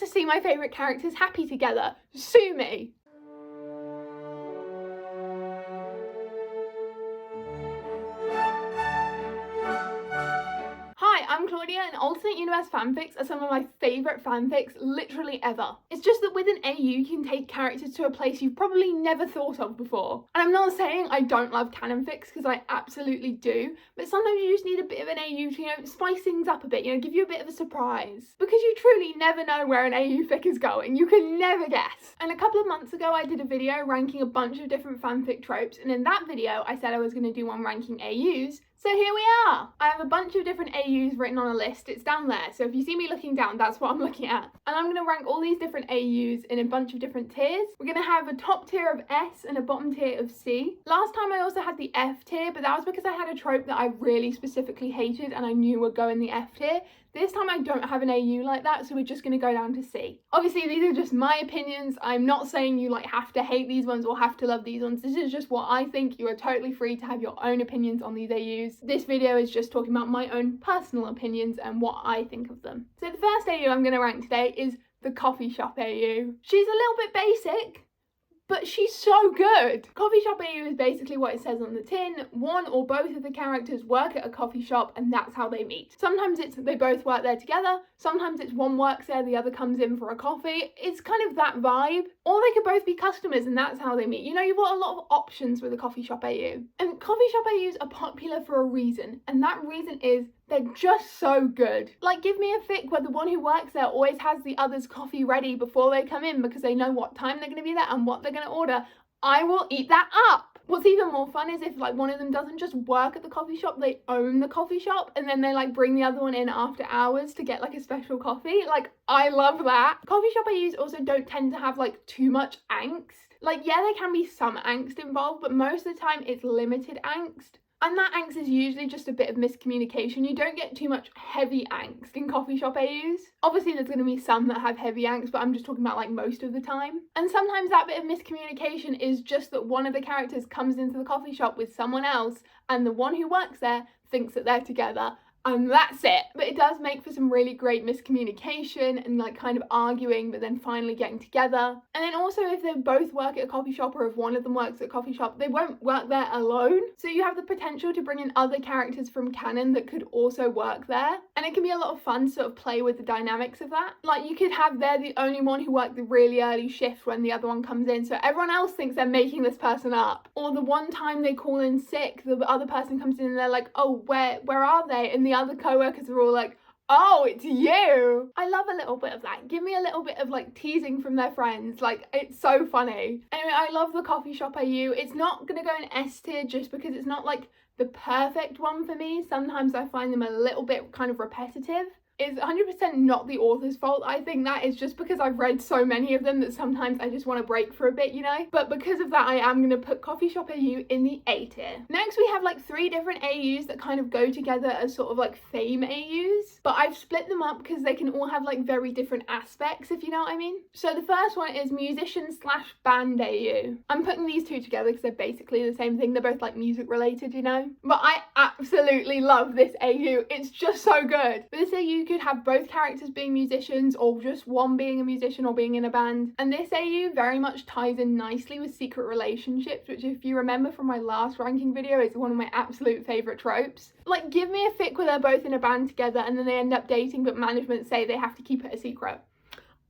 to see my favourite characters happy together. Sue me. Hi, I'm Claudia, and alternate universe fanfics are some of my favourite fanfics literally ever. It's just that with an AU you can take characters to a place you've probably never thought of before. And I'm not saying I don't love canon fics, because I absolutely do, but sometimes you just need a bit of an AU to, spice things up a bit, give you a bit of a surprise. Because you truly never know where an AU fic is going, you can never guess. And a couple of months ago I did a video ranking a bunch of different fanfic tropes, and in that video I said I was going to do one ranking AUs. So here we are! I have a bunch of different AUs written on a list, it's down there, so if you see me looking down, that's what I'm looking at. And I'm going to rank all these different AUs in a bunch of different tiers. We're going to have a top tier of S and a bottom tier of C. Last time I also had the F tier, but that was because I had a trope that I really specifically hated and I knew would go in the F tier. This time I don't have an AU like that, so we're just going to go down to C. Obviously, these are just my opinions. I'm not saying you have to hate these ones or have to love these ones. This is just what I think. You are totally free to have your own opinions on these AUs. This video is just talking about my own personal opinions and what I think of them. So the first AU I'm going to rank today is the coffee shop AU. She's a little bit basic, but she's so good. Coffee shop AU is basically what it says on the tin. One or both of the characters work at a coffee shop and that's how they meet. Sometimes it's they both work there together. Sometimes it's one works there, the other comes in for a coffee. It's kind of that vibe. Or they could both be customers and that's how they meet. You've got a lot of options with a coffee shop AU. And coffee shop AUs are popular for a reason. And that reason is they're just so good. Give me a fic where the one who works there always has the other's coffee ready before they come in because they know what time they're going to be there and what they're going to order. I will eat that up. What's even more fun is if one of them doesn't just work at the coffee shop, they own the coffee shop and then they bring the other one in after hours to get a special coffee. I love that. Coffee shop AUs also don't tend to have too much angst. Yeah, there can be some angst involved, but most of the time it's limited angst. And that angst is usually just a bit of miscommunication. You don't get too much heavy angst in coffee shop AUs. Obviously there's going to be some that have heavy angst, but I'm just talking about most of the time. And sometimes that bit of miscommunication is just that one of the characters comes into the coffee shop with someone else and the one who works there thinks that they're together. And that's it. But it does make for some really great miscommunication and kind of arguing but then finally getting together. And then also if they both work at a coffee shop or if one of them works at a coffee shop, they won't work there alone. So you have the potential to bring in other characters from canon that could also work there. And it can be a lot of fun to sort of play with the dynamics of that. You could have they're the only one who worked the really early shift when the other one comes in, so everyone else thinks they're making this person up. Or the one time they call in sick, the other person comes in and they're like, oh, where are they? And the other co-workers are all like, oh, it's you. I love a little bit of that. Give me a little bit of teasing from their friends. It's so funny. Anyway, I love the coffee shop AU. It's not gonna go in S tier just because it's not the perfect one for me. Sometimes I find them a little bit kind of repetitive. It's 100% not the author's fault. I think that is just because I've read so many of them that sometimes I just want to break for a bit, But because of that, I am going to put Coffee Shop AU in the A tier. Next, we have 3 different AUs that kind of go together as sort of fame AUs. But I've split them up because they can all have very different aspects, if you know what I mean. So the first one is musician/band AU. I'm putting these two together because they're basically the same thing. They're both music related, But I absolutely love this AU. It's just so good. But this AU could have both characters being musicians or just one being a musician or being in a band. And this AU very much ties in nicely with secret relationships, which if you remember from my last ranking video is one of my absolute favourite tropes. Give me a fic where they're both in a band together and then they end up dating but management say they have to keep it a secret.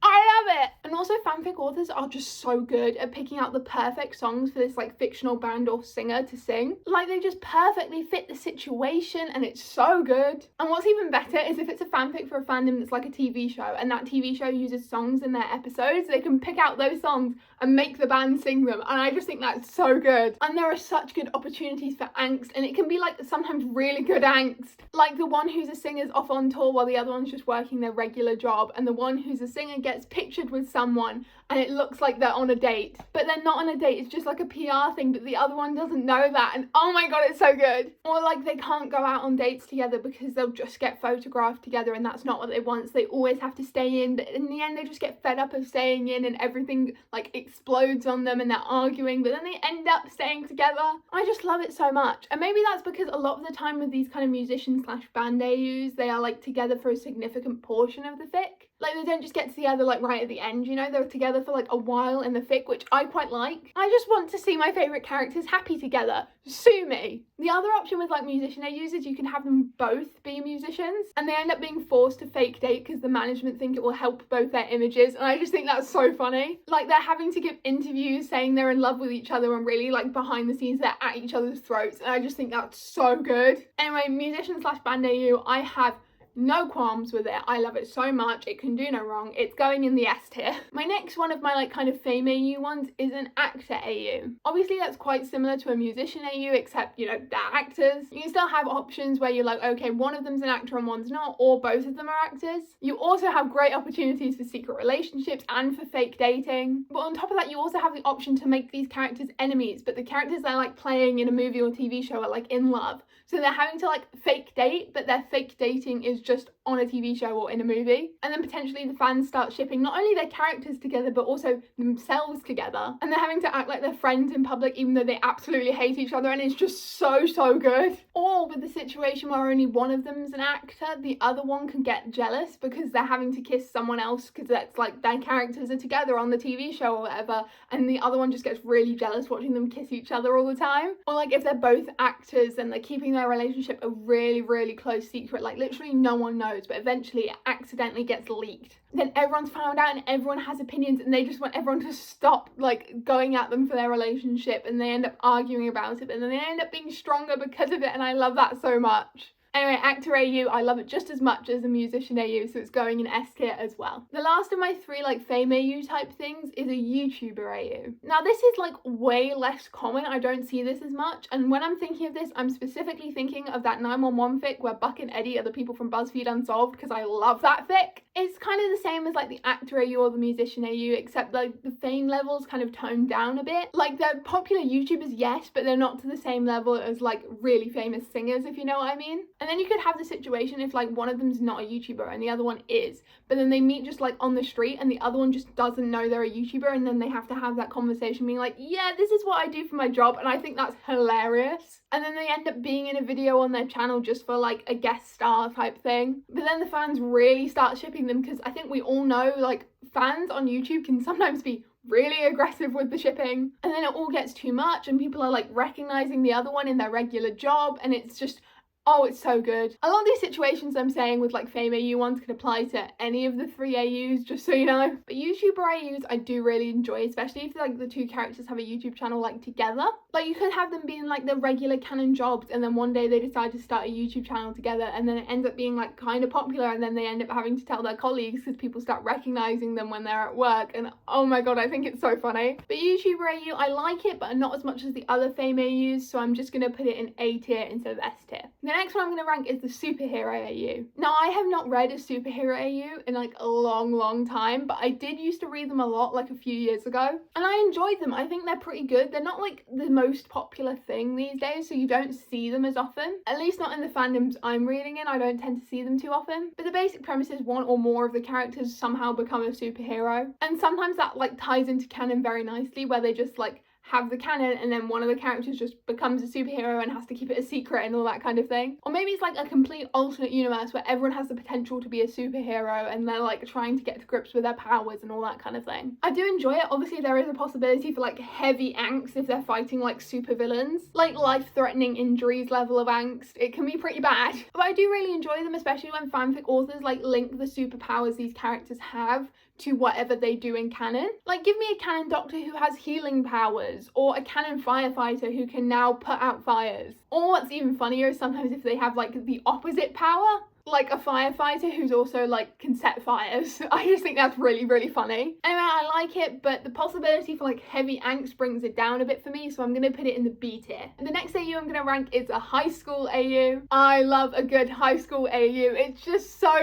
I love it! And also fanfic authors are just so good at picking out the perfect songs for this fictional band or singer to sing. They just perfectly fit the situation and it's so good. And what's even better is if it's a fanfic for a fandom that's a TV show and that TV show uses songs in their episodes, they can pick out those songs and make the band sing them. And I just think that's so good. And there are such good opportunities for angst, and it can be sometimes really good angst. The one who's a singer's off on tour while the other one's just working their regular job, and the one who's a singer gets pictured with someone and it looks like they're on a date, but they're not on a date, it's just a PR thing, but the other one doesn't know that, and oh my god, it's so good. Or they can't go out on dates together because they'll just get photographed together and that's not what they want, so they always have to stay in, but in the end they just get fed up of staying in and everything explodes on them and they're arguing, but then they end up staying together. I just love it so much. And maybe that's because a lot of the time with these kind of musician/band AUs, they are together for a significant portion of the fic. Like, they don't just get together like right at the end, you know, they're together for like a while in the fic, which I quite like. I just want to see my favourite characters happy together. Sue me. The other option with like musician AUs is you can have them both be musicians and they end up being forced to fake date because the management think it will help both their images, and I just think that's so funny. Like, they're having to give interviews saying they're in love with each other and really like behind the scenes they're at each other's throats, and I just think that's so good. Anyway, musician slash band AU, I have no qualms with it. I love it so much. It can do no wrong. It's going in the S tier. My next one of my like kind of fame AU ones is an actor AU. Obviously that's quite similar to a musician AU, except, you know, they're actors. You still have options where you're like, okay, one of them's an actor and one's not, or both of them are actors. You also have great opportunities for secret relationships and for fake dating. But on top of that, you also have the option to make these characters enemies, but the characters they're like playing in a movie or TV show are like in love. So they're having to like fake date, but their fake dating is just on a TV show or in a movie. And then potentially the fans start shipping not only their characters together, but also themselves together. And they're having to act like they're friends in public, even though they absolutely hate each other. And it's just so, so good. Or with the situation where only one of them's an actor, the other one can get jealous because they're having to kiss someone else because that's like their characters are together on the TV show or whatever. And the other one just gets really jealous watching them kiss each other all the time. Or like if they're both actors and they're keeping their relationship a really, really close secret, like literally no one knows, but eventually it accidentally gets leaked. Then everyone's found out and everyone has opinions and they just want everyone to stop like going at them for their relationship, and they end up arguing about it, and then they end up being stronger because of it, and I love that so much. Anyway, actor AU, I love it just as much as a musician AU, so it's going in S tier as well. The last of my three like fame AU type things is a YouTuber AU. Now this is like way less common, I don't see this as much, and when I'm thinking of this, I'm specifically thinking of that 911 fic where Buck and Eddie are the people from BuzzFeed Unsolved, because I love that fic. It's kind of the same as like the actor AU or the musician AU, except like the fame levels kind of toned down a bit. Like they're popular YouTubers, yes, but they're not to the same level as like really famous singers, if you know what I mean. And then you could have the situation if like one of them's not a YouTuber and the other one is, but then they meet just like on the street and the other one just doesn't know they're a YouTuber, and then they have to have that conversation being like, yeah, this is what I do for my job, and I think that's hilarious. And then they end up being in a video on their channel just for like a guest star type thing. But then the fans really start shipping them, because I think we all know like fans on YouTube can sometimes be really aggressive with the shipping, and then it all gets too much and people are like recognizing the other one in their regular job, and it's just, oh, it's so good. A lot of these situations I'm saying with like fame AU ones could apply to any of the three AUs, just so you know. But YouTuber AUs I do really enjoy, especially if like the two characters have a YouTube channel like together. Like you could have them being like their regular canon jobs, and then one day they decide to start a YouTube channel together, and then it ends up being like kind of popular, and then they end up having to tell their colleagues because people start recognizing them when they're at work, and oh my god, I think it's so funny. But YouTuber AU, I like it, but not as much as the other fame AUs, so I'm just gonna put it in A tier instead of S tier. The next one I'm going to rank is the superhero AU. Now, I have not read a superhero AU in like a long time, but I did used to read them a lot like a few years ago, and I enjoyed them. I think they're pretty good. They're not like the most popular thing these days, so you don't see them as often. At least not in the fandoms I'm reading in, I don't tend to see them too often. But the basic premise is one or more of the characters somehow become a superhero, and sometimes that like ties into canon very nicely, where they just like have the canon and then one of the characters just becomes a superhero and has to keep it a secret and all that kind of thing. Or maybe it's like a complete alternate universe where everyone has the potential to be a superhero and they're like trying to get to grips with their powers and all that kind of thing. I do enjoy it. Obviously there is a possibility for like heavy angst if they're fighting like super villains, like life-threatening injuries level of angst. It can be pretty bad, but I do really enjoy them, especially when fanfic authors like link the superpowers these characters have to whatever they do in canon. Like give me a canon doctor who has healing powers, or a canon firefighter who can now put out fires. Or what's even funnier is sometimes if they have like the opposite power, like a firefighter who's also like can set fires. I just think that's really funny. Anyway, I like it, but the possibility for like heavy angst brings it down a bit for me, so I'm gonna put it in the B tier. And the next AU I'm gonna rank is a high school AU. I love a good high school AU. It's just so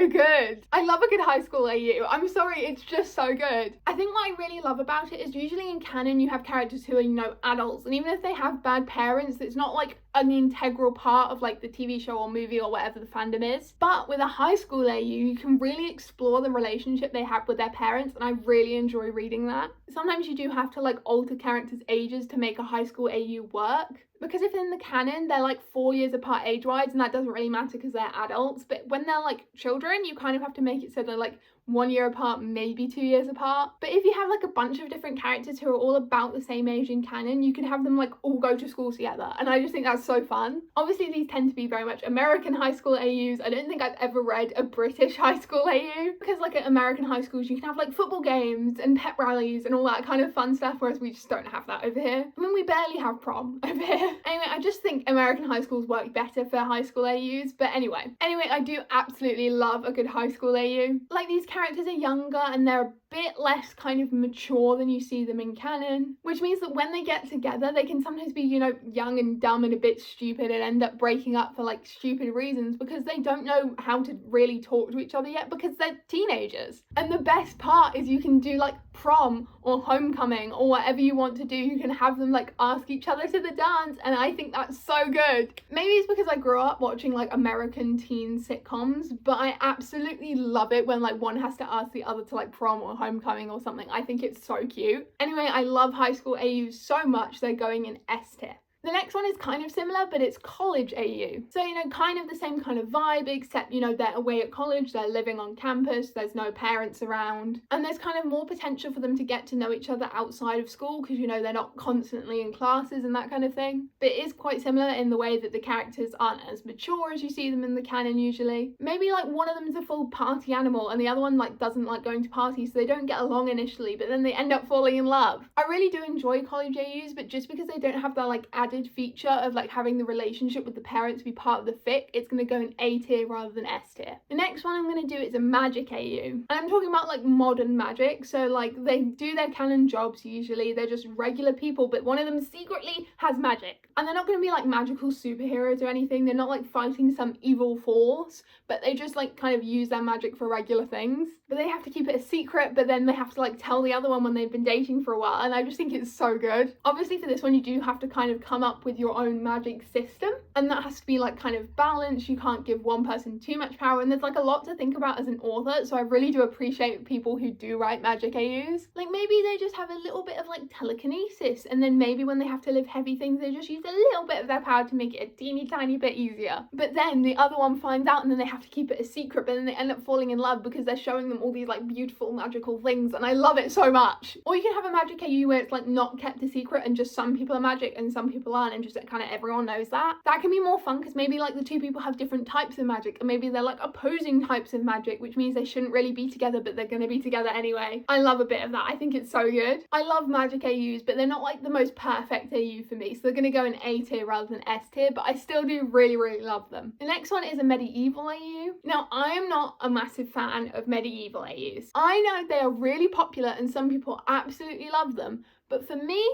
good. I love a good high school AU. I'm sorry, it's just so good. I think what I really love about it is usually in canon you have characters who are, you know, adults, and even if they have bad parents, it's not like an integral part of like the TV show or movie or whatever the fandom is. But with a high school AU, you can really explore the relationship they have with their parents, and I really enjoy reading that. Sometimes you do have to like alter characters' ages to make a high school AU work, because if in the canon they're like 4 years apart age-wise, and that doesn't really matter because they're adults, but when they're like children, you kind of have to make it so they're like 1 year apart, maybe 2 years apart. But if you have like a bunch of different characters who are all about the same age in canon, you can have them like all go to school together, and I just think that's so fun. Obviously these tend to be very much American high school AUs. I don't think I've ever read a British high school AU, because like at American high schools you can have like football games and pep rallies and all that kind of fun stuff, whereas we just don't have that over here. I mean, we barely have prom over here. Anyway, I just think American high schools work better for high school AUs. But anyway, I do absolutely love a good high school AU. Like, these characters are younger and they're a bit less kind of mature than you see them in canon, which means that when they get together they can sometimes be, you know, young and dumb and a bit stupid and end up breaking up for like stupid reasons because they don't know how to really talk to each other yet because they're teenagers. And the best part is you can do like prom or homecoming or whatever you want to do. You can have them like ask each other to the dance, and I think that's so good. Maybe it's because I grew up watching like American teen sitcoms, but I absolutely love it when like one has to ask the other to like prom or homecoming or something. I think it's so cute. Anyway, I love high school AUs so much, they're going in S tier. The next one is kind of similar, but it's college AU. So, you know, kind of the same kind of vibe, except, you know, they're away at college, they're living on campus, there's no parents around, and there's kind of more potential for them to get to know each other outside of school because, you know, they're not constantly in classes and that kind of thing. But it is quite similar in the way that the characters aren't as mature as you see them in the canon usually. Maybe like one of them's a full party animal and the other one like doesn't like going to parties, so they don't get along initially, but then they end up falling in love. I really do enjoy college AUs, but just because they don't have that like added feature of like having the relationship with the parents be part of the fic, it's going to go in A tier rather than S tier. The next one I'm going to do is a magic AU, and I'm talking about like modern magic. So like they do their canon jobs usually, they're just regular people, but one of them secretly has magic, and they're not going to be like magical superheroes or anything. They're not like fighting some evil force, but they just like kind of use their magic for regular things, but they have to keep it a secret, but then they have to like tell the other one when they've been dating for a while, and I just think it's so good. Obviously for this one you do have to kind of come up with your own magic system, and that has to be like kind of balanced. You can't give one person too much power, and there's like a lot to think about as an author, so I really do appreciate people who do write magic AUs. Like maybe they just have a little bit of like telekinesis, and then maybe when they have to live heavy things they just use a little bit of their power to make it a teeny tiny bit easier, but then the other one finds out and then they have to keep it a secret, but then they end up falling in love because they're showing them all these like beautiful magical things, and I love it so much. Or you can have a magic AU where it's like not kept a secret and just some people are magic and some people aren't, and just kind of everyone knows that. That can be more fun because maybe like the two people have different types of magic, and maybe they're like opposing types of magic, which means they shouldn't really be together, but they're going to be together anyway. I love a bit of that. I think it's so good. I love magic AUs, but they're not like the most perfect AU for me, so they're going to go in A tier rather than S tier, but I still do really love them. The next one is a medieval AU. Now, I am not a massive fan of medieval AUs. I know they are really popular and some people absolutely love them, but for me,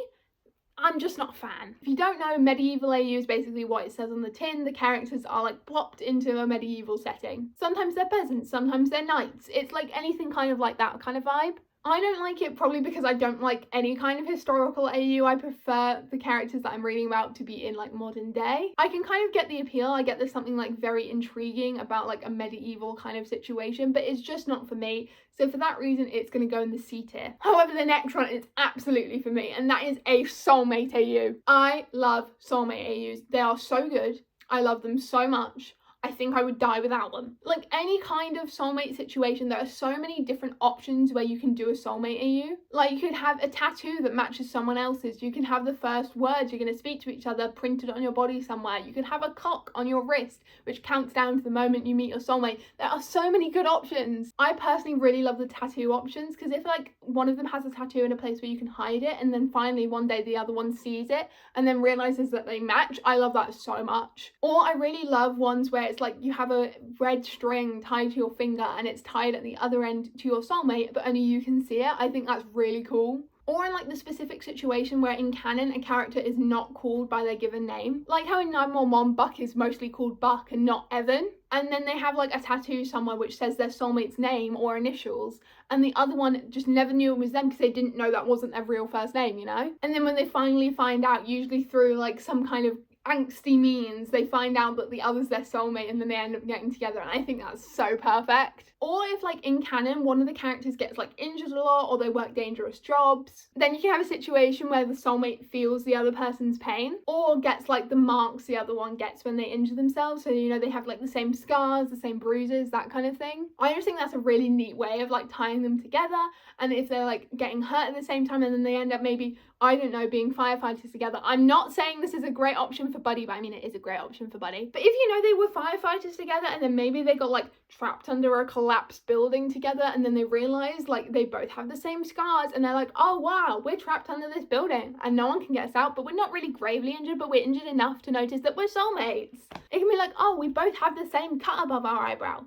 I'm just not a fan. If you don't know, medieval AU is basically what it says on the tin. The characters are like plopped into a medieval setting. Sometimes they're peasants, sometimes they're knights. It's like anything kind of like that kind of vibe. I don't like it probably because I don't like any kind of historical AU. I prefer the characters that I'm reading about to be in like modern day. I can kind of get the appeal. I get there's something like very intriguing about like a medieval kind of situation, but it's just not for me. So for that reason, it's going to go in the C tier. However, the next one is absolutely for me, and that is a soulmate AU. I love soulmate AUs. They are so good. I love them so much. I think I would die without them. Like any kind of soulmate situation, there are so many different options where you can do a soulmate AU. Like you could have a tattoo that matches someone else's. You can have the first words you're going to speak to each other printed on your body somewhere. You can have a clock on your wrist which counts down to the moment you meet your soulmate. There are so many good options. I personally really love the tattoo options because if like one of them has a tattoo in a place where you can hide it and then finally one day the other one sees it and then realizes that they match, I love that so much. Or I really love ones where it's like you have a red string tied to your finger and it's tied at the other end to your soulmate, but only you can see it. I think that's really cool. Or in like the specific situation where in canon a character is not called by their given name. Like how in 911 Buck is mostly called Buck and not Evan. And then they have like a tattoo somewhere which says their soulmate's name or initials, and the other one just never knew it was them because they didn't know that wasn't their real first name, you know? And then when they finally find out, usually through like some kind of angsty means they find out that the other's their soulmate and then they end up getting together, and I think that's so perfect. Or if like in canon one of the characters gets like injured a lot or they work dangerous jobs, then you can have a situation where the soulmate feels the other person's pain or gets like the marks the other one gets when they injure themselves, so you know they have like the same scars, the same bruises, that kind of thing. I just think that's a really neat way of like tying them together, and if they're like getting hurt at the same time and then they end up maybe, I don't know, being firefighters together. I'm not saying this is a great option for Buddy, but I mean it is a great option for Buddy. But if you know they were firefighters together and then maybe they got like trapped under a collapsed building together and then they realized like they both have the same scars and they're like, oh wow, we're trapped under this building and no one can get us out, but we're not really gravely injured, but we're injured enough to notice that we're soulmates. It can be like, oh, we both have the same cut above our eyebrow.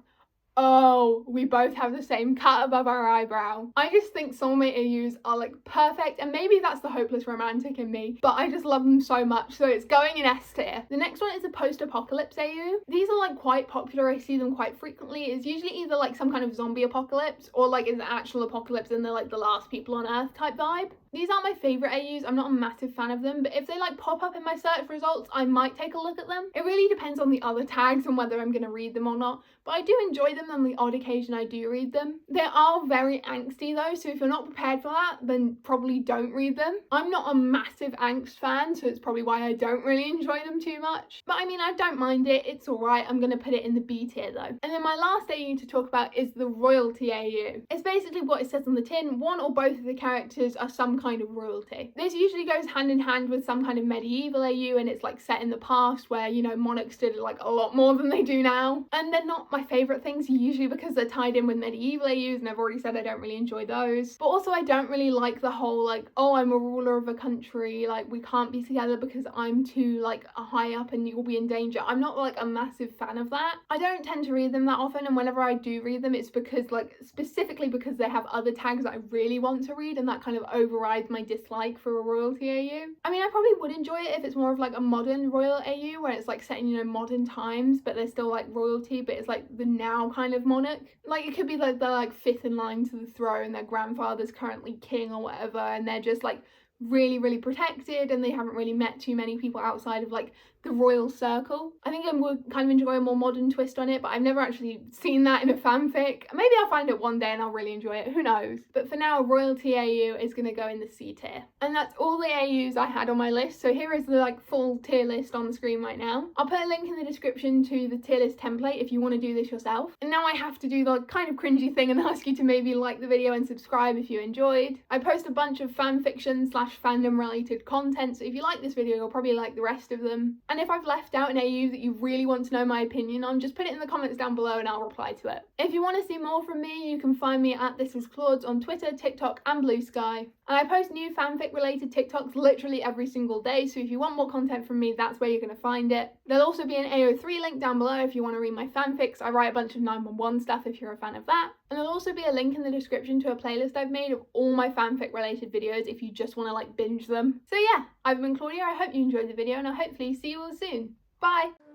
Oh, we both have the same cut above our eyebrow. I just think soulmate AUs are like perfect, and maybe that's the hopeless romantic in me, but I just love them so much, so it's going in S tier. The next one is a post-apocalypse AU. These are like quite popular, I see them quite frequently. It's usually either like some kind of zombie apocalypse or like it's an actual apocalypse and they're like the last people on Earth type vibe. These aren't my favourite AUs, I'm not a massive fan of them, but if they like pop up in my search results, I might take a look at them. It really depends on the other tags and whether I'm going to read them or not, but I do enjoy them on the odd occasion I do read them. They are very angsty though, so if you're not prepared for that, then probably don't read them. I'm not a massive angst fan, so it's probably why I don't really enjoy them too much. But I mean, I don't mind it, it's alright. I'm going to put it in the B tier though. And then my last AU to talk about is the royalty AU. It's basically what it says on the tin. One or both of the characters are some kind of royalty. This usually goes hand in hand with some kind of medieval AU, and it's like set in the past where, you know, monarchs did like a lot more than they do now. And they're not my favourite things, usually because they're tied in with medieval AUs, and I've already said I don't really enjoy those. But also I don't really like the whole like, oh, I'm a ruler of a country, like we can't be together because I'm too like high up and you'll be in danger. I'm not like a massive fan of that. I don't tend to read them that often, and whenever I do read them it's because like specifically because they have other tags that I really want to read, and that kind of overrides my dislike for a royalty AU. I mean, I probably would enjoy it if it's more of like a modern royal AU where it's like set in, you know, modern times, but they're still like royalty, but it's like the now kind of monarch. Like it could be like they're like fifth in line to the throne, their grandfather's currently king or whatever, and they're just like really protected and they haven't really met too many people outside of like the royal circle. I think I would kind of enjoy a more modern twist on it, but I've never actually seen that in a fanfic. Maybe I'll find it one day and I'll really enjoy it, who knows. But for now, royalty AU is going to go in the C tier. And that's all the AUs I had on my list, so here is the like full tier list on the screen right now. I'll put a link in the description to the tier list template if you want to do this yourself. And now I have to do the kind of cringy thing and ask you to maybe like the video and subscribe if you enjoyed. I post a bunch of fanfiction / fandom related content, so if you like this video you'll probably like the rest of them. And if I've left out an AU that you really want to know my opinion on, just put it in the comments down below and I'll reply to it. If you want to see more from me, you can find me at This Is Claude on Twitter, TikTok and Blue Sky. And I post new fanfic related TikToks literally every single day, so if you want more content from me, that's where you're going to find it. There'll also be an AO3 link down below if you want to read my fanfics. I write a bunch of 911 stuff if you're a fan of that. And there'll also be a link in the description to a playlist I've made of all my fanfic related videos if you just want to like binge them. So yeah, I've been Claudia, I hope you enjoyed the video and I'll hopefully see you all soon. Bye!